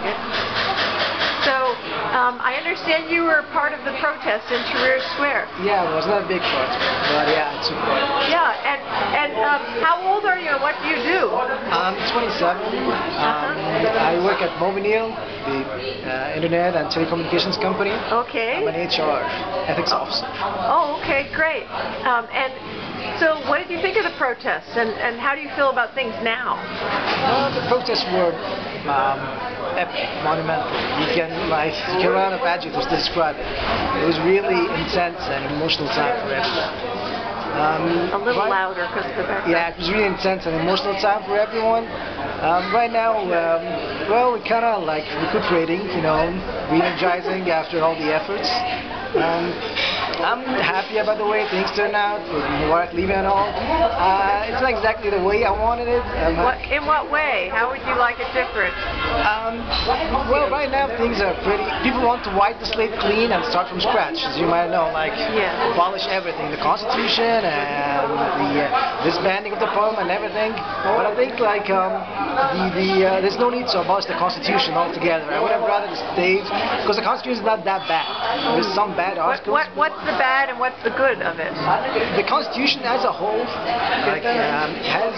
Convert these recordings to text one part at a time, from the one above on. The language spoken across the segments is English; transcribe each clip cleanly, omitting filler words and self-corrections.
Okay. So, I understand you were part of the protest in Tahrir Square. Yeah, it was not a big part, but yeah, it's important. Yeah, and how old are you and what do you do? I'm 27. I work at Mobineal, the Internet and Telecommunications company. Okay. I'm an HR, ethics officer. Oh, okay, great. And so what did you think of the protests and how do you feel about things now? Well, the protests were epic, monumental. You can run out of adjectives to describe it. It was really intense and emotional time for everyone. A little louder because of the background. Yeah, it was really intense and emotional time for everyone. Right now, well, we're kind of like recuperating, re-energizing after all the efforts. I'm happy about the way things turned out, with Mubarak leaving and all. It's not exactly the way I wanted it. In what way? How would you like it different? Well, right now things are pretty... People want to wipe the slate clean and start from scratch, as you might know, abolish everything, the Constitution and the disbanding of the parliament and everything. But I think there's no need to abolish the Constitution altogether. I would have rather stayed, because the Constitution is not that bad. There's some bad articles. What's the bad and what's the good of it? The Constitution as a whole has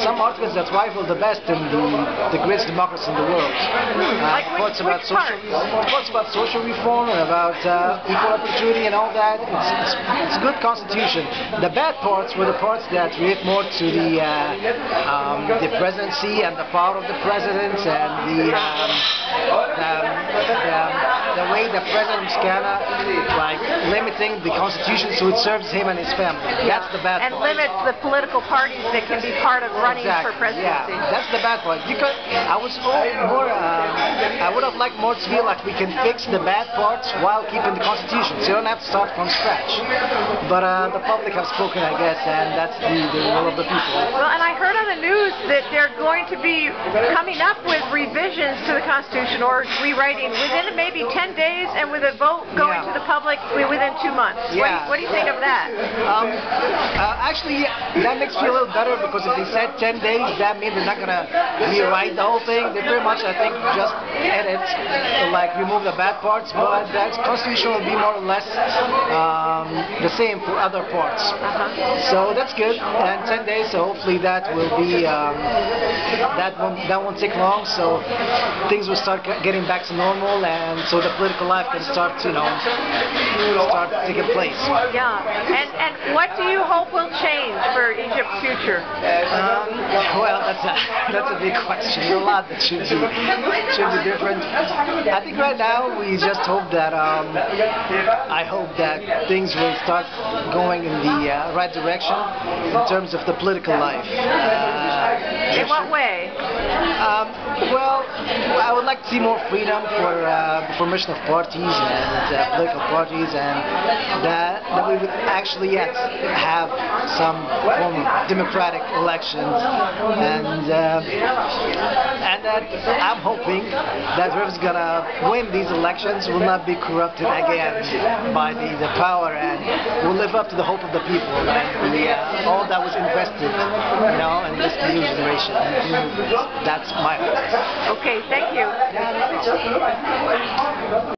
some articles that rival the best in the greatest democracy in the world. Parts about social reform and about equal opportunity and all that. It's a good Constitution. The bad parts were the parts that relate more to the presidency and the power of the president and the way the president's kind of limiting the Constitution so it serves him and his family. That's the bad part. And limits the political parties that can be part of running for presidency. Yeah, that's the bad part. Because I was I would have liked more to feel like we can fix the bad parts while keeping the Constitution, so you don't have to start from scratch. But the public have spoken, I guess, and that's the will of the people. Well, and I heard on the news that they're going to be coming up with revisions to the Constitution or rewriting within maybe 10 days and with a vote going to the public within 2 months. Yeah. What do you think of that? Actually, that makes me feel a little better because if they said 10 days, that means they're not going to rewrite the whole thing. They pretty much, I think, just edit, remove the bad parts, but that Constitution will be more or less the same for other parts. So that's good, and 10 days, so hopefully that will be, that won't take long, so things will start getting back to normal, and so the political life can start to, start taking place. Yeah, and what do you hope will change for Egypt's future? Well, that's a big question. There's a lot that should be different. I think right now we just hope that I hope that things will start going in the right direction in terms of the political life. In what way? Well, I would like to see more freedom for the formation of parties and political parties, and that we would actually have some form of democratic elections, and that I'm hoping that whoever's gonna win these elections will not be corrupted again by the power, and will live up to the hope of the people and all that was invested, in this new generation. That's my hope. Okay, thank you.